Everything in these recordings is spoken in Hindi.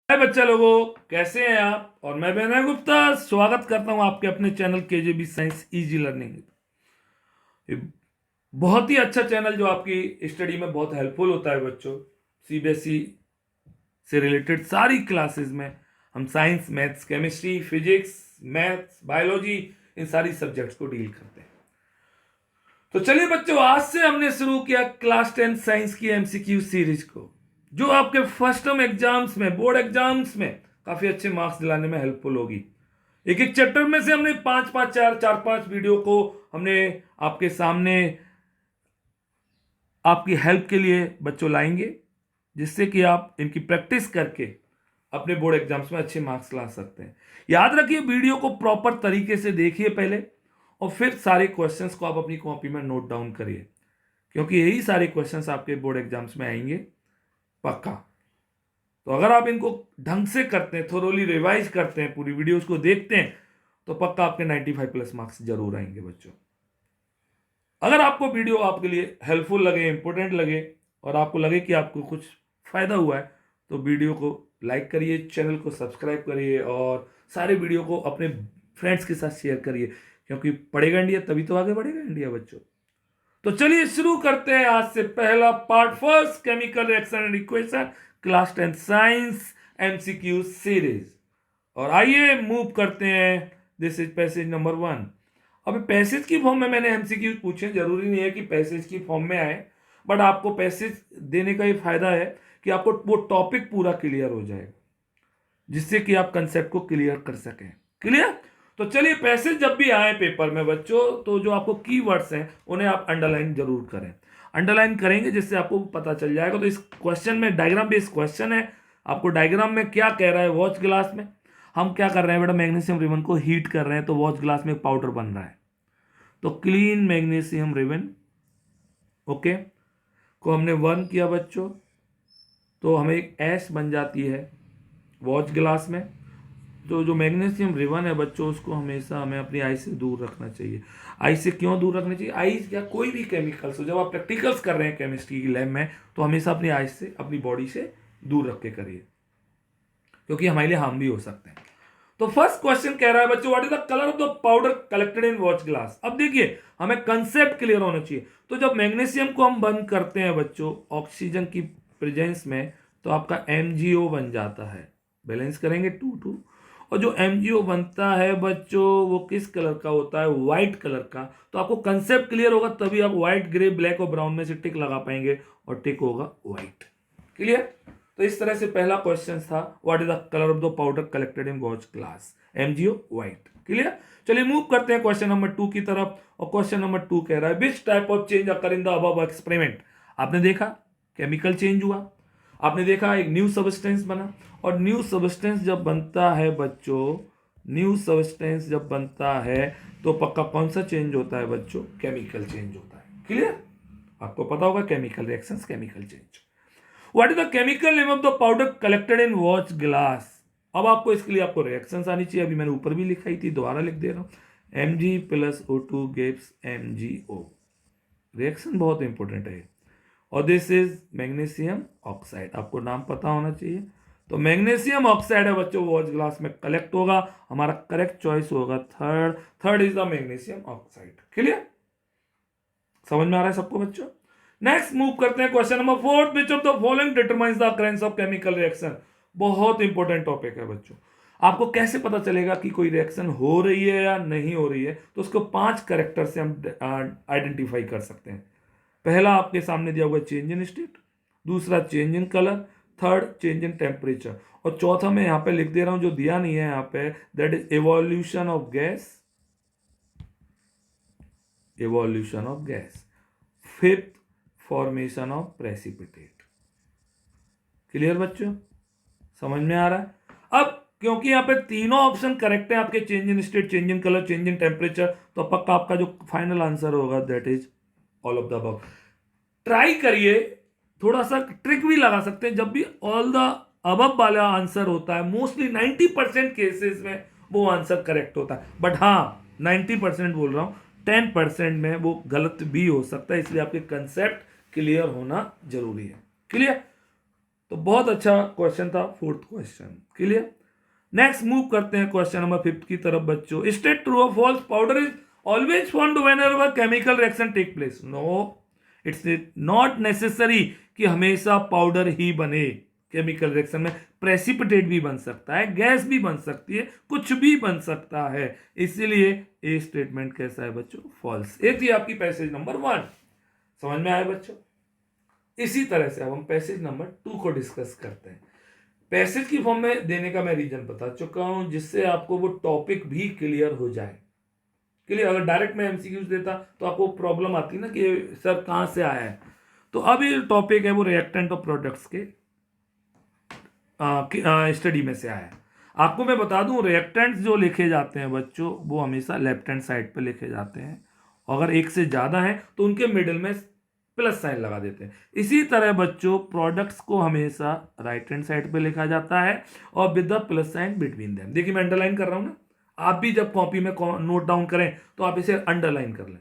हाय बच्चा लोगों, कैसे हैं आप। और मैं विनय गुप्ता स्वागत करता हूं आपके अपने चैनल केजेबी साइंस इजी लर्निंग। ये बहुत ही अच्छा चैनल जो आपकी स्टडी में बहुत हेल्पफुल होता है बच्चों। सीबीएसई से रिलेटेड सारी क्लासेस में हम science, maths, chemistry, physics, maths, biology इन सारी सब्जेक्ट्स को डील करते हैं। तो चलिए बच्चों, आज से हमने शुरू किया क्लास 10 साइंस की एमसीक्यू सीरीज को, जो आपके फर्स्ट टर्म एग्जाम्स में, बोर्ड एग्जाम्स में काफी अच्छे मार्क्स दिलाने में हेल्पफुल होगी। एक एक चैप्टर में से हमने पांच पांच चार पांच वीडियो को हमने आपके सामने आपकी हेल्प के लिए बच्चों लाएंगे, जिससे कि आप इनकी प्रैक्टिस करके अपने बोर्ड एग्जाम्स में अच्छे मार्क्स ला सकते हैं। याद रखिए, वीडियो को प्रॉपर तरीके से देखिए पहले, और फिर सारे क्वेश्चंस को आप अपनी कॉपी में नोट डाउन करिए, क्योंकि यही सारे क्वेश्चंस आपके बोर्ड एग्जाम्स में आएंगे पक्का। तो अगर आप इनको ढंग से करते हैं, थोरोली रिवाइज करते हैं, पूरी वीडियोस को देखते हैं, तो पक्का आपके 95 प्लस मार्क्स जरूर आएंगे बच्चों। अगर आपको वीडियो आपके लिए हेल्पफुल लगे, इंपॉर्टेंट लगे, और आपको लगे कि आपको कुछ फायदा हुआ है, तो वीडियो को लाइक करिए, चैनल को सब्सक्राइब करिए, और सारे वीडियो को अपने फ्रेंड्स के साथ शेयर करिए, क्योंकि पढ़ेगा इंडिया तभी तो आगे बढ़ेगा इंडिया बच्चों। तो चलिए शुरू करते हैं आज से पहला part, first chemical reaction and equation, class 10 science MCQ series. और आइए मूव करते हैं। This is passage number 1। अब पैसेज की फॉर्म में मैंने एमसीक्यू पूछे, जरूरी नहीं है कि पैसेज की फॉर्म में आए, बट आपको पैसेज देने का ये फायदा है कि आपको वो टॉपिक पूरा क्लियर हो जाएगा, जिससे कि आप कंसेप्ट को क्लियर कर सकें। क्लियर? तो चलिए, पैसेज जब भी आए पेपर में बच्चों, तो जो आपको कीवर्ड्स हैं उन्हें आप अंडरलाइन जरूर करें। अंडरलाइन करेंगे जिससे आपको पता चल जाएगा। तो इस क्वेश्चन में डायग्राम बेस्ड क्वेश्चन है। आपको डायग्राम में क्या कह रहा है, वॉच ग्लास में हम क्या कर रहे हैं बेटा, मैग्नीशियम रिबन को हीट कर रहे हैं, तो वॉच ग्लास में पाउडर बन रहा है। तो क्लीन मैग्नीशियम रिबन ओके को हमने 1 किया बच्चों, तो हमें एक ऐश बन जाती है वॉच ग्लास में। तो जो मैग्नीशियम रिबन है बच्चों, उसको हमेशा हमें अपनी आई से दूर रखना चाहिए। आई से क्यों दूर रखना चाहिए? आई या कोई भी केमिकल्स हो, जब आप प्रैक्टिकल्स कर रहे हैं केमिस्ट्री की लैब में, तो हमेशा अपनी आई से, अपनी बॉडी से दूर रख के करिए, क्योंकि हमारे लिए हार्म भी हो सकते हैं। तो फर्स्ट क्वेश्चन कह रहा है बच्चों, what is the colour of the powder collected in watch glass. अब देखिए, हमें कंसेप्ट क्लियर होना चाहिए। तो जब मैग्नीशियम को हम बंद करते हैं बच्चों ऑक्सीजन की प्रेजेंस में, तो आपका MgO बन जाता है। बैलेंस करेंगे 2 2। और जो MgO बनता है बच्चों, वो किस कलर का होता है? व्हाइट कलर का। तो आपको कंसेप्ट क्लियर होगा, तभी आप व्हाइट, ग्रे, ब्लैक और ब्राउन में से टिक लगा पाएंगे, और टिक होगा व्हाइट। क्लियर? तो इस तरह से पहला क्वेश्चन था, what is the colour of the powder collected in watch glass. MgO white. Clear? चलिए मूव करते हैं क्वेश्चन नंबर 2 की तरफ। और क्वेश्चन नंबर 2 कह रहा है, which type of change occur in the above experiment. आपने देखा केमिकल चेंज हुआ, आपने देखा एक न्यू सब्सटेंस बना, और न्यू सब्सटेंस जब बनता है बच्चों, न्यू सब्सटेंस जब बनता है, तो पक्का कौन सा चेंज होता है बच्चों? केमिकल चेंज होता है। क्लियर? आपको पता होगा chemical reactions, chemical change. What is the chemical name of the powder collected in watch glass. अब आपको इसके लिए आपको रिएक्शंस आनी चाहिए। अभी मैंने ऊपर भी लिखाई थी, दोबारा लिख दे रहा हूं। Mg + O2 gives MgO। Reaction बहुत इंपॉर्टेंट है, और दिस इज मैग्नीशियम ऑक्साइड। आपको नाम पता होना चाहिए। तो मैग्नीशियम ऑक्साइड है बच्चों, वॉच ग्लास में कलेक्ट होगा। हमारा करेक्ट चॉइस होगा third is the magnesium oxide. Clear? समझ में आ रहा है सबको बच्चों? नेक्स्ट मूव करते हैं question number 4, which of the following determines the occurrence of chemical reaction. बहुत इंपॉर्टेंट टॉपिक है बच्चों। आपको कैसे पता चलेगा कि कोई रिएक्शन हो रही है या नहीं हो रही है? तो उसको 5 कैरेक्टर से हम आइडेंटिफाई कर सकते हैं। पहला आपके सामने दिया हुआ चेंज इन स्टेट, दूसरा change in colour, third change in temperature, और चौथा मैं यहां पे लिख दे रहा हूं जो दिया नहीं है यहां पे, that is evolution of gas. Evolution of gas. Fifth, formation of precipitate. Clear बच्चों? समझ में आ रहा है? अब क्योंकि यहां पे तीनों ऑप्शन करेक्ट है आपके, change in state, change in colour, change in temperature, तो पक्का आपका जो फाइनल आंसर होगा that is all of the above. Try करिए, थोड़ा सा ट्रिक भी लगा सकते हैं। जब भी ऑल द अबव वाला आंसर होता है, मोस्टली 90% केसेस में वो आंसर करेक्ट होता है। बट हाँ, 90% बोल रहा हूं, 10% में वो गलत भी हो सकता है, इसलिए आपके कंसेप्ट क्लियर होना जरूरी है। क्लियर? तो बहुत अच्छा क्वेश्चन था, fourth question. Clear. Next move करते हैं क्वेश्चन नंबर 5 की तरफ बच्चों। स्टेट ट्रू और false, powder is always formed whenever chemical reaction take place. No, it's not necessary कि हमेशा पाउडर ही बने। केमिकल रिएक्शन में प्रेसिपिटेट भी बन सकता है, गैस भी बन सकती है, कुछ भी बन सकता है। इसीलिए ये स्टेटमेंट कैसा है बच्चों? फॉल्स। ये थी आपकी पैसेज नंबर 1। समझ में आया बच्चों? इसी तरह से अब हम पैसेज नंबर 2 को डिस्कस करते हैं। पैसेज की फॉर्म में देने का मैं रीजन बता चुका हूं, जिससे आपको वो टॉपिक भी क्लियर हो जाए। क्लियर। अगर डायरेक्ट मैं एमसीक्यूज देता तो आपको प्रॉब्लम आती ना कि सर कहां से आया है। तो अब ये टॉपिक है वो रिएक्टेंट और प्रोडक्ट्स के स्टडी में से आया है। आपको मैं बता दूं, रिएक्टेंट्स जो लिखे जाते हैं बच्चों, वो हमेशा लेफ्ट हैंड साइड पे लिखे जाते हैं। अगर एक से ज्यादा है तो उनके मिडिल में प्लस साइन लगा देते हैं। इसी तरह बच्चों प्रोडक्ट्स को हमेशा राइट हैंड साइड पे लिखा जाता है और with the plus sign between them. देखिए मैं अंडरलाइन कर रहा हूं ना, आप भी जब कॉपी में नोट डाउन करें तो आप इसे अंडरलाइन कर लें,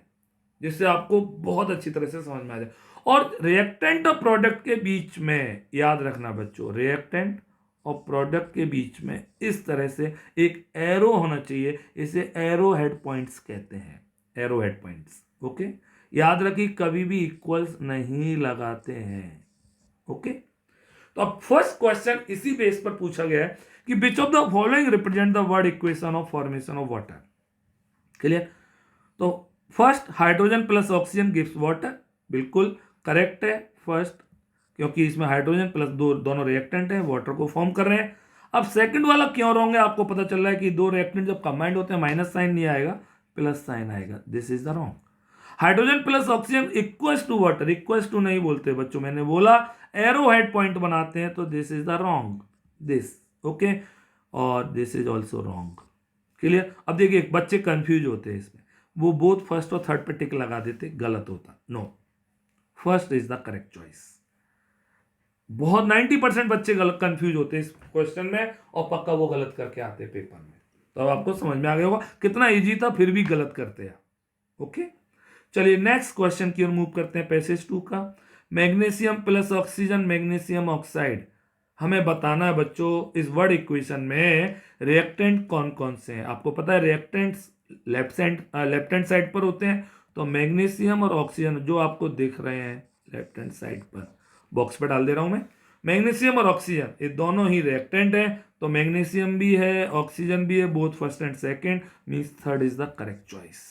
जिससे आपको बहुत अच्छी तरह से समझ में आ जाए। और रिएक्टेंट और प्रोडक्ट के बीच में याद रखना बच्चों, रिएक्टेंट और प्रोडक्ट के बीच में इस तरह से एक एरो होना चाहिए। इसे एरो हेड पॉइंट्स कहते हैं, एरो हेड पॉइंट्स। ओके, याद रखिए कभी भी इक्वल्स नहीं लगाते हैं। ओके, तो अब फर्स्ट क्वेश्चन इसी बेस पर पूछा गया है कि which of the following represent the word equation of formation of water. Clear. तो first, hydrogen plus oxygen gives water, बिल्कुल करेक्ट है फर्स्ट, क्योंकि इसमें हाइड्रोजन प्लस दोनों रिएक्टेंट हैं, वाटर को फॉर्म कर रहे हैं। अब सेकंड वाला क्यों रॉन्ग है? आपको पता चल रहा है कि दो रिएक्टेंट जब कंबाइंड होते हैं माइनस साइन नहीं आएगा, प्लस साइन आएगा। This is the wrong. Hydrogen plus oxygen equals to water, equals to नहीं बोलते बच्चों, मैंने बोला एरो हेड पॉइंट बनाते हैं, तो this is the wrong, this. Okay, और this is also wrong. Clear. अब देखिए बच्चे कंफ्यूज होते हैं इसमें, वो बोथ फर्स्ट और थर्ड पे टिक लगा देते, गलत होता। No, first is the correct choice. बहुत 90% बच्चे गलत कंफ्यूज होते हैं इस क्वेश्चन में, और पक्का वो गलत करके आते हैं पेपर में। तो अब आपको समझ में आ गया होगा कितना इजी था, फिर भी गलत करते हैं। ओके, चलिए नेक्स्ट क्वेश्चन की ओर मूव करते हैं, पैसेज 2 का। Magnesium plus oxygen, magnesium oxide. हमें बताना है बच्चों इस वर्ड इक्वेशन में रिएक्टेंट कौन कौन से हैं। आपको पता है रिएक्टेंट्स लेफ्ट हैंड साइड पर होते हैं। तो मैग्नीशियम और ऑक्सीजन जो आपको दिख रहे हैं लेफ्ट हैंड साइड पर, बॉक्स पे डाल दे रहा हूं मैं, मैग्नीशियम और ऑक्सीजन ये दोनों ही रिएक्टेंट हैं। तो मैग्नीशियम भी है, ऑक्सीजन भी है, both first and second, means third is the correct choice.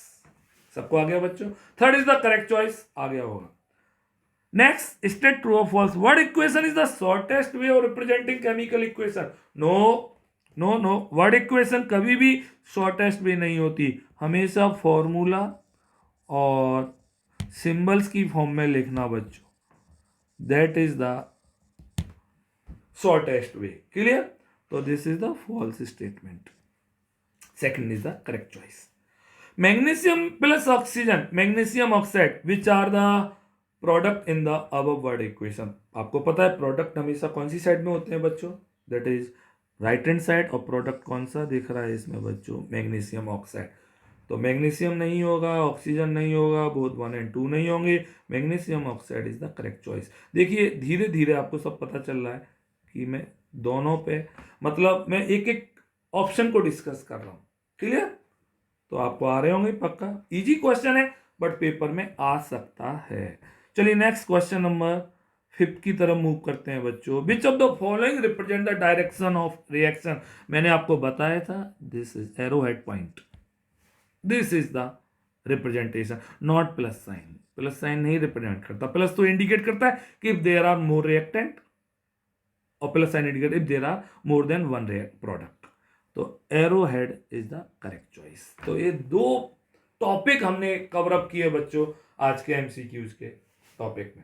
सबको आ गया बच्चों? Third is the correct choice, आ गया होगा। नेक्स्ट, स्टेट ट्रू और false, word equation is the shortest way of representing chemical equation. No no no, word equation कभी भी शॉर्टेस्ट वे नहीं होती, हमेशा फॉर्मूला और सिंबल्स की फॉर्म में लिखना बच्चों, that is the shortest way. Clear. तो this is the false statement, second is the correct choice. Magnesium plus oxygen, magnesium oxide, which are the product in the above word equation. आपको पता है प्रोडक्ट हमेशा कौन सी साइड में होते हैं बच्चों? That is right hand side. और प्रोडक्ट कौन सा दिख रहा है इसमें बच्चों? Magnesium oxide. तो मैग्नीशियम नहीं होगा, ऑक्सीजन नहीं होगा, बोथ 1 और 2 नहीं होंगे, magnesium oxide is the correct choice. देखिए धीरे धीरे आपको सब पता चल रहा है कि मैं दोनों पे, मतलब मैं एक एक ऑप्शन को डिस्कस कर रहा हूं। क्लियर। तो आपको आ रहे होंगे पक्का, इजी क्वेश्चन है बट पेपर में आ सकता है। चलिए नेक्स्ट क्वेश्चन नंबर 5 की तरफ मूव करते हैं बच्चों। Which of the following represent the direction of reaction. मैंने आपको बताया था this is arrow head point, this is the representation, not plus sign. Plus sign नहीं रिप्रेजेंट करता, प्लस तो इंडिकेट करता है कि if there are more reactant, और plus sign indicate if there are more then one product. तो arrow head is the correct choice. तो ये दो टॉपिक हमने कवर अप किए बच्चों आज के एमसीक्यूज के टॉपिक में।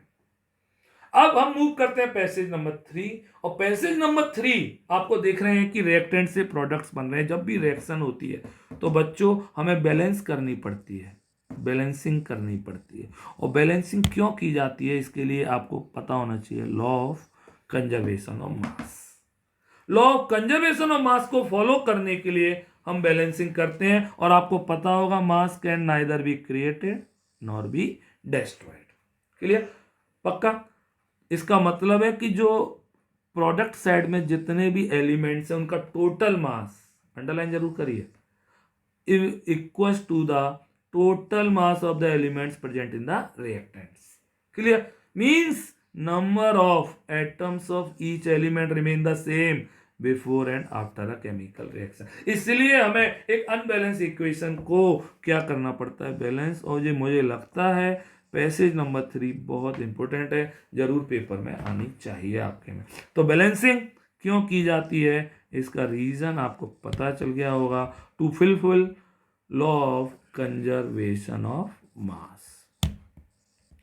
अब हम मूव करते हैं पैसेज नंबर 3, और पैसेज नंबर 3 आपको देख रहे हैं कि रिएक्टेंट से प्रोडक्ट्स बन रहे हैं। जब भी रिएक्शन होती है तो बच्चों हमें बैलेंस करनी पड़ती है, बैलेंसिंग करनी पड़ती है। और बैलेंसिंग क्यों की जाती है इसके लिए आपको पता होना चाहिए law of conservation of mass. Law of conservation of मास को फॉलो करने के लिए हम बैलेंसिंग करते हैं। और आपको पता होगा मास can neither be created nor be destroyed. Clear, पक्का। इसका मतलब है कि जो प्रोडक्ट साइड में जितने भी एलिमेंट्स हैं उनका टोटल मास, अंडरलाइन जरूर करिए, equals to the total mass of the elements present in the reactants. Clear? Means number of atoms of each element remain the same before and after a chemical reaction. इसलिए हमें एक अनबैलेंस इक्वेशन को क्या करना पड़ता है, बैलेंस। और ये मुझे लगता है पैसेज नंबर 3 बहुत इंपॉर्टेंट है, जरूर पेपर में आनी चाहिए आपके में। तो बैलेंसिंग क्यों की जाती है, इसका रीजन आपको पता चल गया होगा, to fulfil law of conservation of mass.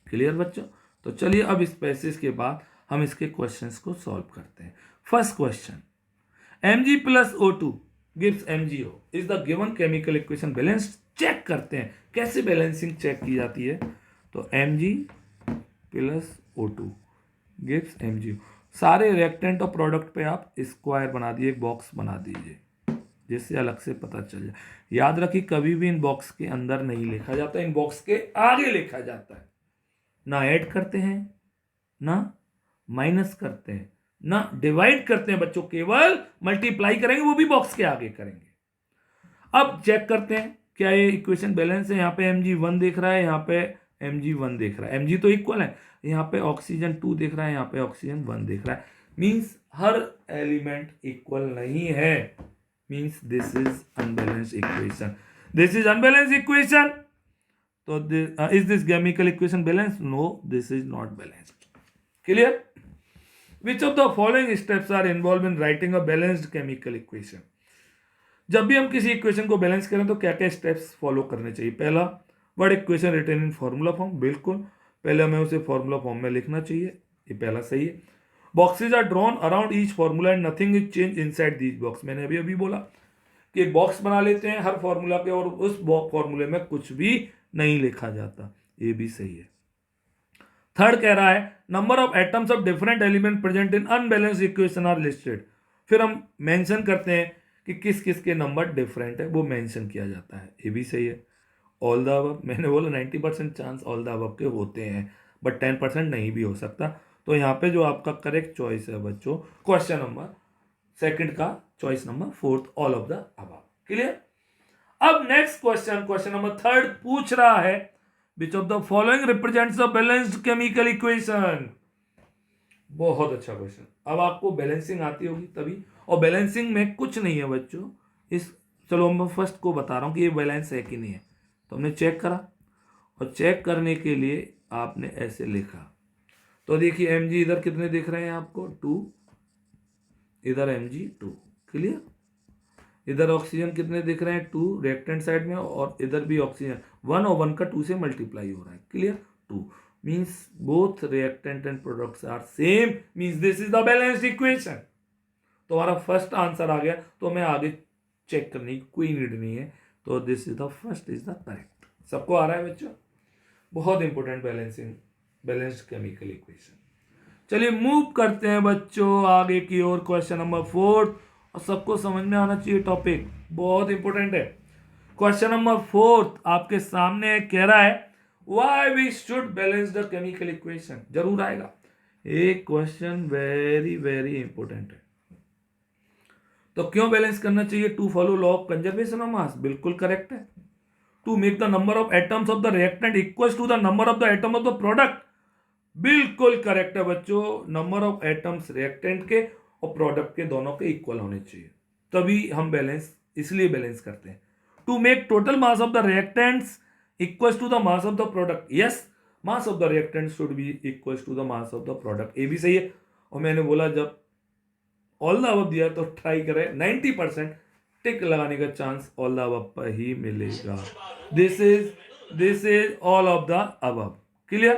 Clear बच्चों? तो चलिए अब इस पैसेज के बाद हम इसके क्वेश्चंस को सॉल्व करते हैं। First question, Mg plus O2 gives MgO is the given chemical equation balance. Check करते हैं कैसे बैलेंसिंग चेक की जाती है। तो Mg plus O2 gives MgO, सारे रिएक्टेंट और प्रोडक्ट पे आप स्क्वायर बना दिए, एक बॉक्स बना दीजिए जिससे अलग से पता चल जाए। याद रखिए कभी भी इन बॉक्स के अंदर नहीं लिखा जाता, इन बॉक्स के आगे लिखा जाता है। ना ऐड करते हैं, ना माइनस करते हैं, ना डिवाइड करते हैं बच्चों, केवल मल्टीप्लाई करेंगे, वो भी बॉक्स के आगे करेंगे। अब चेक करते हैं क्या ये इक्वेशन बैलेंस है। यहाँ पे Mg1 देख रहा है, यहाँ पे Mg1 देख रहा है, Mg तो इक्वल है। यहाँ पे ऑक्सीजन 2 देख रहा है, यहाँ पे ऑक्सीजन 1 देख रहा है। मीन्स हर एलिमेंट इक्वल नहीं है, means this is unbalanced equation. This is unbalanced equation. So is this chemical equation balanced? No, this is not balanced. Clear? Which of the following steps are involved in writing a balanced chemical equation? जब भी हम किसी इक्वेशन को बैलेंस करें तो क्या क्या स्टेप्स फॉलो करने चाहिए। पहला, word equation written in formula form, बिल्कुल पहले हमें उसे फॉर्मूला फॉर्म में लिखना चाहिए, ये पहला सही है। Boxes are drawn around each formula and nothing is change inside these box. मैंने अभी अभी बोला कि एक बॉक्स बना लेते हैं हर फॉर्मूला के और उस फॉर्मूले में कुछ भी नहीं लिखा जाता, ये भी सही है। थर्ड कह रहा है number of atoms of different element present in unbalanced equation are listed. फिर हम मेंशन करते हैं कि किस किस के नंबर डिफरेंट है, वो मेंशन किया जाता है, ये भी सही है। ऑल द अबव, मैंने बोला 90% चांस ऑल द अबव के होते हैं, बट 10% नहीं भी हो सकता। तो यहाँ पे जो आपका करेक्ट चॉइस है बच्चों, क्वेश्चन नंबर सेकंड का choice number 4, all of the above. Clear? अब नेक्स्ट क्वेश्चन, क्वेश्चन नंबर 3 पूछ रहा है which of the following represents a balanced chemical equation. बहुत अच्छा क्वेश्चन। अब आपको बैलेंसिंग आती होगी तभी, और बैलेंसिंग में कुछ नहीं है बच्चों, इस चलो मैं फर्स्ट को बता रहा हूं कि ये बैलेंस है कि नहीं है। तो हमने चेक करा, और चेक करने के लिए आपने ऐसे लिखा। तो देखिए Mg इधर कितने दिख रहे हैं आपको, 2, इधर Mg2। क्लियर? इधर ऑक्सीजन कितने दिख रहे हैं, 2 रिएक्टेंट साइड में, और इधर भी ऑक्सीजन 1 और 1 का 2 से मल्टीप्लाई हो रहा है। Clear? 2 means both reactant and products are same, means this is the balanced equation. तो हमारा फर्स्ट आंसर आ गया, तो हमें आगे चेक करने की कोई नीड नहीं है। तो this is the first is the correct. सबको आ रहा है बच्चों? बहुत important balancing, balanced chemical equation. चलिए मूव करते हैं बच्चों आगे की ओर, क्वेश्चन नंबर 4, और सबको समझ में आना चाहिए, टॉपिक बहुत इंपॉर्टेंट है। क्वेश्चन नंबर 4 आपके सामने कह रहा है why we should balance the chemical equation. जरूर आएगा, एक क्वेश्चन वेरी वेरी इंपॉर्टेंट है। तो क्यों बैलेंस करना चाहिए? To follow law of conservation of mass, बिल्कुल करेक्ट है। To make the number of atoms of the reactant equal to the number of the atom of the product, बिल्कुल करेक्ट है बच्चों। नंबर ऑफ एटम्स रिएक्टेंट के और प्रोडक्ट के दोनों के इक्वल होने चाहिए, तभी हम बैलेंस, इसलिए बैलेंस करते हैं। To make total mass of the reactants equal to the mass of the product, yes mass of the reactant should be equal to the mass of the product, ये भी सही है। और मैंने बोला जब ऑल द अबव दिया तो ट्राई करें 90% टिक लगाने का चांस ऑल द अबव पर ही मिलेगा। This is all of the above. Clear?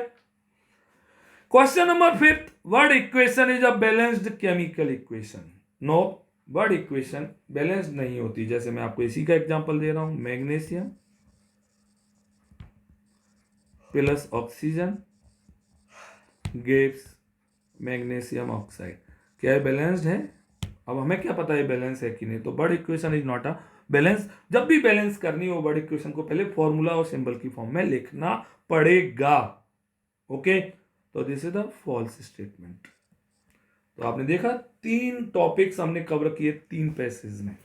Question number 5, word equation is a balanced chemical equation. No, word equation balanced नहीं होती। जैसे मैं आपको इसी का एग्जांपल दे रहा हूं, magnesium plus oxygen gives magnesium oxide. क्या है बैलेंस्ड है? अब हमें क्या पता है बैलेंस है कि नहीं। तो word equation is not a balance. जब भी बैलेंस करनी हो वर्ड इक्वेशन को पहले फॉर्मूला और सिंबल की फॉर्म में लिखना पड़ेगा। ओके, तो this is the false statement. तो आपने देखा 3 टॉपिक्स हमने कवर किए 3 पैसेज में।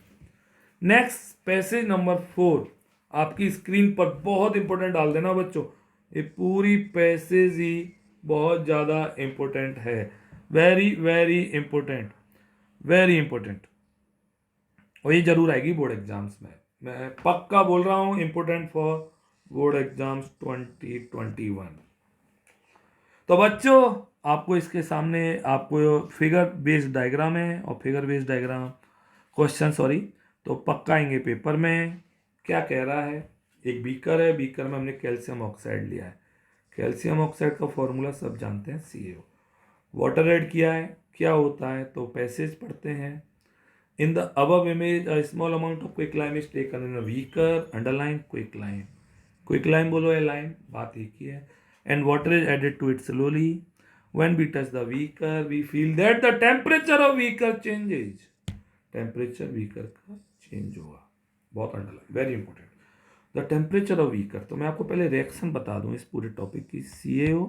नेक्स्ट पैसेज नंबर 4 आपकी स्क्रीन पर बहुत इंपॉर्टेंट डाल देना बच्चों, ये पूरी पैसेज ही बहुत ज़्यादा इंपॉर्टेंट है, very very important, very important, और ये जरूर आएगी बोर्ड एग्जाम्स में, मैं पक्का बोल रहा हूँ, इंपॉर्टेंट फॉर बोर्ड एग्जाम्स 2021। तो बच्चों आपको इसके सामने आपको फिगर बेस्ड डायग्राम है और figure based diagram question sorry, तो पक्का आएंगे पेपर में। क्या कह रहा है, एक बीकर है, बीकर में हमने कैल्शियम ऑक्साइड लिया है, कैल्शियम ऑक्साइड का फॉर्मूला सब जानते हैं CaO, वाटर ऐड किया है, क्या होता है, तो पैसेज पढ़ते हैं। इन the above image a small amount of quicklime is taken in a beaker, underline quicklime, quicklime बोलो या लाइम, बात एक ही है, and water is added to it slowly. When we touch the beaker, we feel that the temperature of beaker changes. Temperature beaker का चेंज होगा, बहुत underline, very important, the temperature of beaker. तो मैं आपको पहले रिएक्शन बता दूं इस पूरे टॉपिक की, CaO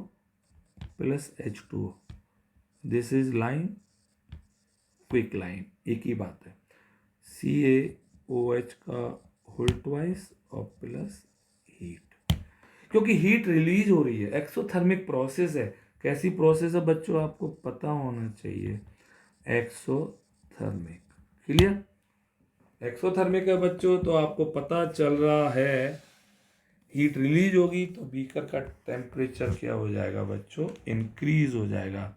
plus H2O, this is lime, quick lime, एक ही बात है, CaOH का होल ट्वाइस और प्लस हीट, क्योंकि हीट रिलीज हो रही है, एक्सोथर्मिक प्रोसेस है। कैसी प्रोसेस है बच्चों, आपको पता होना चाहिए, एक्सोथर्मिक, क्लियर, एक्सोथर्मिक है बच्चों, तो आपको पता चल रहा है हीट रिलीज होगी तो बीकर का टेम्परेचर क्या हो जाएगा बच्चों, इंक्रीज हो जाएगा,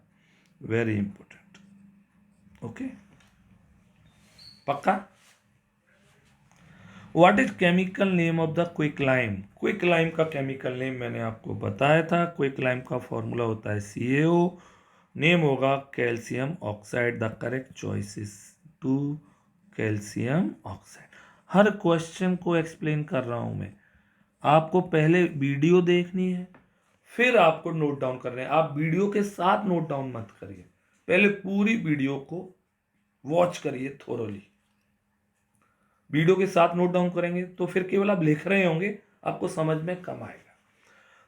वेरी इंपॉर्टेंट, ओके, पक्का। What is chemical name of the quicklime, quicklime का केमिकल नेम मैंने आपको बताया था, क्विकलाइम का फॉर्मूला होता है CaO, नेम होगा calcium oxide, the correct choice is 2 calcium oxide. Her question को एक्सप्लेन कर रहा हूं मैं, आपको पहले वीडियो देखनी है फिर आपको नोट डाउन करना है, आप वीडियो के साथ नोट डाउन मत करिए, पहले पूरी वीडियो को वॉच करिए थोरोली, वीडियो के साथ नोट डाउन करेंगे तो फिर केवल आप लिख रहे होंगे, आपको समझ में कम आएगा।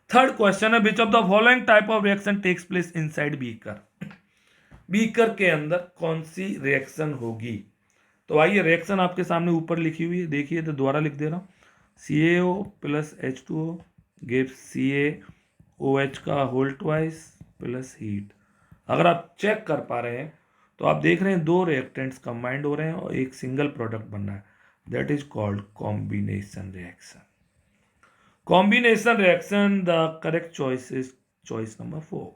थर्ड क्वेश्चन है, which of the following type of reaction takes place inside beaker, beaker के अंदर कौन सी रिएक्शन होगी, तो आइए रिएक्शन आपके सामने ऊपर लिखी हुई है, देखिए तो दोबारा लिख दे रहा हूं, CaO plus H2O gives CaOH का होल ट्वाइस प्लस हीट। अगर आप चेक कर पा रहे हैं तो आप देख रहे हैं 2 रिएक्टेंट्स कंबाइंड हो रहे हैं और एक सिंगल प्रोडक्ट बन रहा है, that is called combination reaction, combination reaction, the correct choice is choice number 4।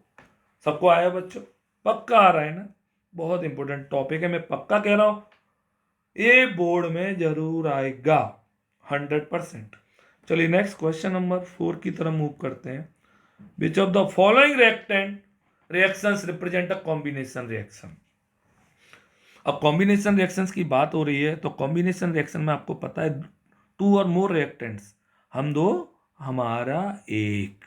सबको आया बच्चों, पक्का आ रहा है ना, बहुत इंपॉर्टेंट टॉपिक है, मैं पक्का कह रहा हूं ये बोर्ड में जरूर आएगा 100%। चलिए नेक्स्ट क्वेश्चन नंबर 4 की तरफ मूव करते हैं, विच of the following reactions represent a combination reaction. अब कॉम्बिनेशन रिएक्शंस की बात हो रही है तो कॉम्बिनेशन रिएक्शन में आपको पता है 2 और मोर रिएक्टेंट्स, हम 2 हमारा 1,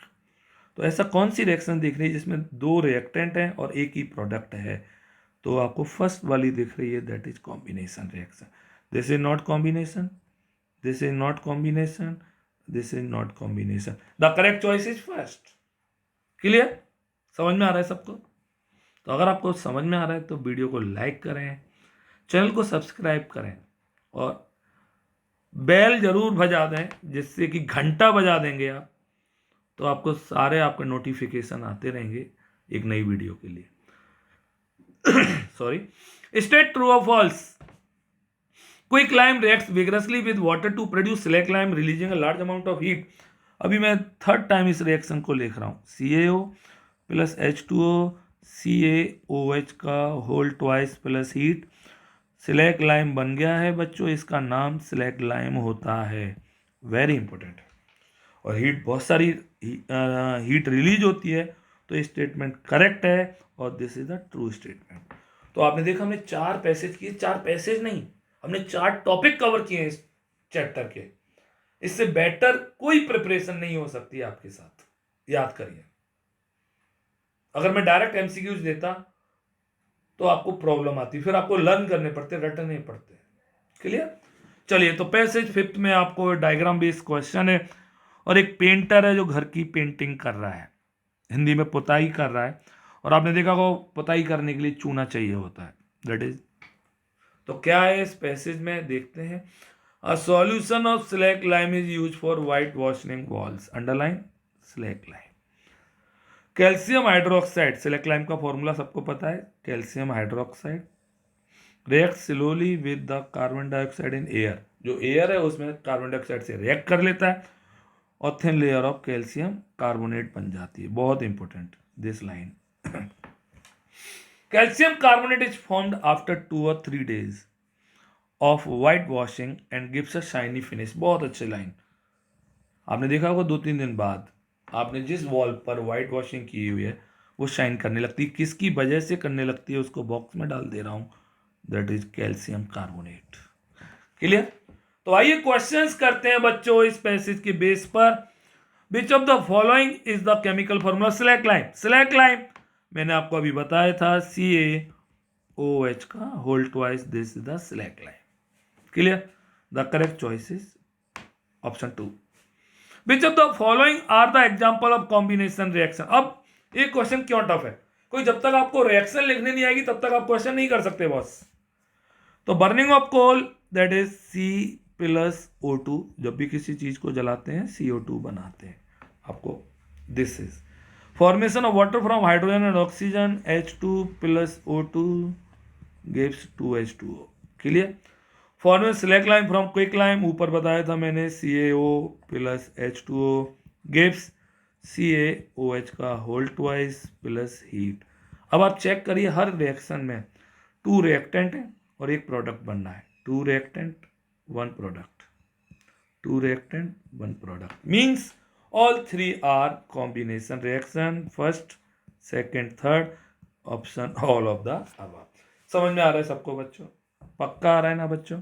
तो ऐसा कौन सी रिएक्शन दिख रही है जिसमें 2 रिएक्टेंट हैं और एक ही प्रोडक्ट है, तो आपको फर्स्ट वाली दिख रही है, that is combination reaction, this is not combination, this is not combination, this is not combination, the correct choice is first. Clear, समझ में आ रहा है सबको, तो अगर आपको समझ में आ रहा है तो वीडियो को लाइक करें, चैनल को सब्सक्राइब करें और बेल जरूर बजा दें, जिससे कि घंटा बजा देंगे आप तो आपको सारे आपके नोटिफिकेशन आते रहेंगे एक नई वीडियो के लिए। सॉरी, स्टेट ट्रू और false, quick lime reacts vigorously with water to produce slaked lime releasing a large amount of heat. अभी मैं थर्ड टाइम इस रिएक्शन को लिख रहा हूं, CaO प्लस H2O, CaOH का whole twice plus heat, slaked lime बन गया है बच्चों, इसका नाम सिलेक्ट लाइम होता है, वेरी इंपॉर्टेंट, और हीट बहुत सारी हीट रिलीज होती है, तो ये स्टेटमेंट करेक्ट है और this is the true statement. तो आपने देखा हमने 4 पैसेज किए, 4 पैसेज नहीं, हमने 4 टॉपिक कवर किए इस चैप्टर के, इससे बेटर कोई प्रिपरेशन नहीं हो सकती आपके साथ, याद करिए। अगर मैं डायरेक्ट MCQs देता तो आपको प्रॉब्लम आती, फिर आपको लर्न करने पड़ते, रटने पड़ते, क्लियर। चलिए, तो पैसेज 5 में आपको डायग्राम बेस्ड क्वेश्चन है और एक पेंटर है जो घर की पेंटिंग कर रहा है, हिंदी में पुताई कर रहा है, और आपने देखा को पताई करने के लिए चूना चाहिए होता है, दैट इज। तो क्या है इस पैसेज में, देखते हैं। A solution of slack lime is use for white washing walls, underline slack lime. Calcium hydroxide, slack lime का फॉर्मूला सबको पता है, calcium hydroxide react slowly with the carbon dioxide in air, जो एयर है उसमें कार्बन डाइऑक्साइड से रिएक्ट कर लेता है और thin layer of calcium carbonate बन जाती है। बहुत important this line. Calcium carbonate is formed after 2 or 3 days of white washing and gives a shiny finish. बहुत अच्छी लाइन। आपने देखा होगा 2-3 दिन बाद आपने जिस वॉल पर व्हाइट वॉशिंग की हुई है वो शाइन करने लगती है। किसकी वजह से करने लगती है उसको बॉक्स में डाल दे रहा हूं, that is calcium carbonate. Clear? तो आइए क्वेश्चंस करते हैं बच्चों इस पैसेज के बेस पर। Which of the following is the chemical formula slaked lime. Slaked lime मैंने आपको अभी बताया था, CaOH का whole twice this is the slaked lime. Clear? The correct choice is option 2। Which of the following are the example of combination reaction. अब ये क्वेश्चन क्यों टफ है, कोई जब तक आपको रिएक्शन लिखने नहीं आएगी तब तक आप क्वेश्चन नहीं कर सकते बॉस। तो burning of coal that is C+O2, जब भी किसी चीज को जलाते हैं CO2 बनाते हैं आपको। This is formation of water from hydrogen and oxygen H2+O2 gives 2H2O। Clear? Formation slack lime from quick lime, ऊपर बताया था मैंने, CaO+H2O गिव्स CaOH का होल ट्वाइस प्लस हीट। अब आप चेक करिए हर रिएक्शन में 2 रिएक्टेंट है और एक प्रोडक्ट बनना है। 2 reactant 1 product, 2 reactant 1 product means all 3 are combination reaction, first second third option all of the above. समझ में आ रहा है सबको बच्चों? पक्का आ रहा है ना बच्चों?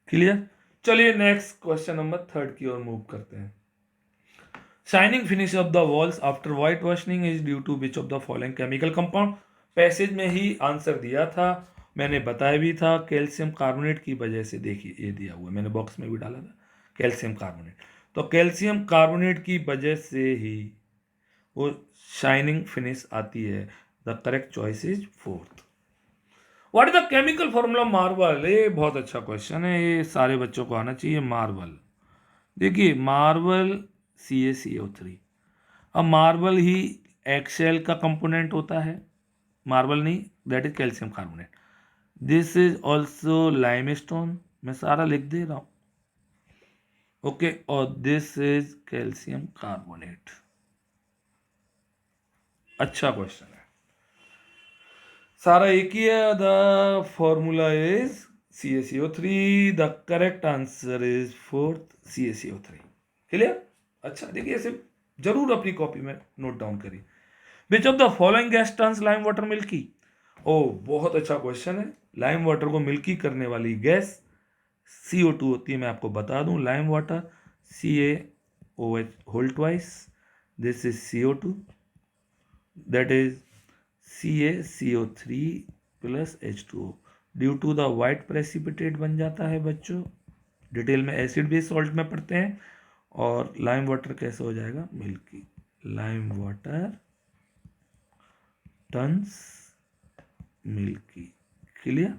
क्लियर? चलिए नेक्स्ट क्वेश्चन नंबर 3 की ओर मूव करते हैं। Shining finish of the walls after white washing is due to which of the following chemical compound. Passage में ही आंसर दिया था, मैंने बताया भी था, कैल्शियम कार्बोनेट की वजह से। देखिए ये दिया हुआ है, मैंने बॉक्स में भी डाला था कैल्शियम कार्बोनेट। तो कैल्शियम कार्बोनेट की वजह से ही वो शाइनिंग फिनिश आती है। The correct choice is 4th। What is the chemical formula marble. ये बहुत अच्छा क्वेश्चन है, ये सारे बच्चों को आना चाहिए। मार्बल, देखिए मार्बल CaCO3। अब मार्बल ही एक्सेल का कंपोनेंट होता है, मार्बल नहीं, that is calcium carbonate. This is also limestone, मैं सारा लिख दे रहा हूं, ओके। और दिस इज कैल्शियम कार्बोनेट। अच्छा क्वेश्चन है, सारा एक ही है। The formula is CaCO3, the correct answer is 4th CaCO3। Clear? अच्छा देखिए ऐसे जरूर अपनी कॉपी में नोट डाउन करिए। Which of the following gas turns lime water milky. ओ बहुत अच्छा क्वेश्चन है। लाइम वाटर को मिल्की करने वाली गैस CO2 होती है, मैं आपको बता दूं। Lime water CaOH whole twice, this is CO2, that is CaCO3 plus H2O due to the white precipitate बन जाता है बच्चों। डिटेल में एसिड बेस सॉल्ट में पढ़ते हैं। और लाइम वाटर कैसे हो जाएगा, milky. Lime water turns milky. Clear?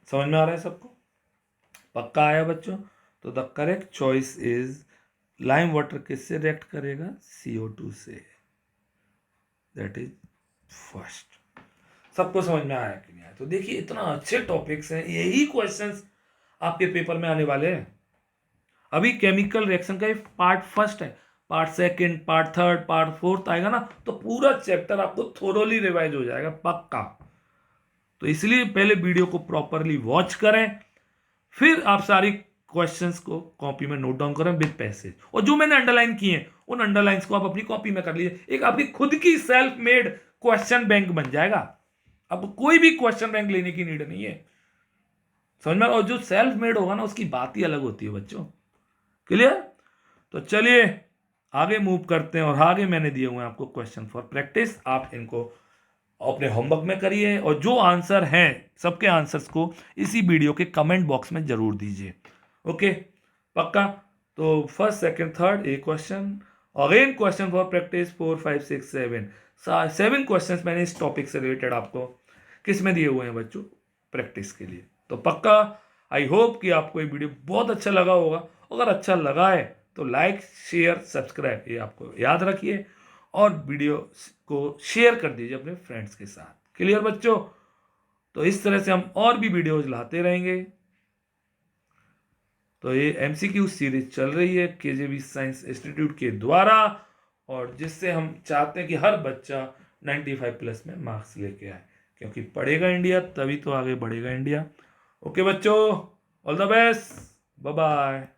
समझ में आ रहा है सबको? पक्का आया बच्चों? तो the correct choice is lime water किससे रिएक्ट करेगा, CO2 से, दैट इज फर्स्ट। सबको समझ में आया कि नहीं आया? तो देखिए इतना अच्छे टॉपिक्स हैं, यही क्वेश्चंस आपके पेपर में आने वाले हैं। अभी केमिकल रिएक्शन का पार्ट फर्स्ट है, part second, part third, part fourth आएगा ना, तो पूरा चैप्टर आपको थोरोली रिवाइज हो जाएगा पक्का। तो इसलिए पहले वीडियो को प्रॉपरली वॉच करें, फिर आप सारी क्वेश्चंस को कॉपी में नोट डाउन करें विद पैसेज। और जो मैंने अंडरलाइन किए हैं उन अंडरलाइंस को आप अपनी कॉपी में कर लीजिए, एक आपकी खुद की सेल्फ मेड क्वेश्चन बैंक बन जाएगा। आपको कोई भी क्वेश्चन बैंक लेने की नीड नहीं है, समझ में? और जो सेल्फ मेड होगा ना उसकी बात ही अलग होती है बच्चों। क्लियर? तो चलिए आगे मूव करते हैं। और आगे मैंने दिए हुए हैं आपको क्वेश्चन फॉर प्रैक्टिस, आप इनको अपने होमवर्क में करिए। और जो आंसर हैं सबके आंसर्स को इसी वीडियो के कमेंट बॉक्स में जरूर दीजिए, ओके? पक्का? तो फर्स्ट सेकंड थर्ड एक question, again question for practice 4 5 6 7। 7 questions मैंने इस टॉपिक से रिलेटेड आपको किस में दिए हुए हैं बच्चों, प्रैक्टिस के लिए। तो पक्का आई होप कि आपको ये वीडियो बहुत अच्छा लगा होगा। अगर अच्छा लगा है तो लाइक शेयर सब्सक्राइब ये आपको याद रखिए, और वीडियो को शेयर कर दीजिए अपने फ्रेंड्स के साथ। क्लियर बच्चों? तो इस तरह से हम और भी वीडियोज लाते रहेंगे। तो ये एमसीक्यू सीरीज चल रही है केजेबी साइंस इंस्टीट्यूट के द्वारा, और जिससे हम चाहते हैं कि हर बच्चा 95 प्लस में मार्क्स लेके आए, क्योंकि पढ़ेगा इंडिया तभी तो आगे बढ़ेगा इंडिया। ओके बच्चों, all the best, bye bye.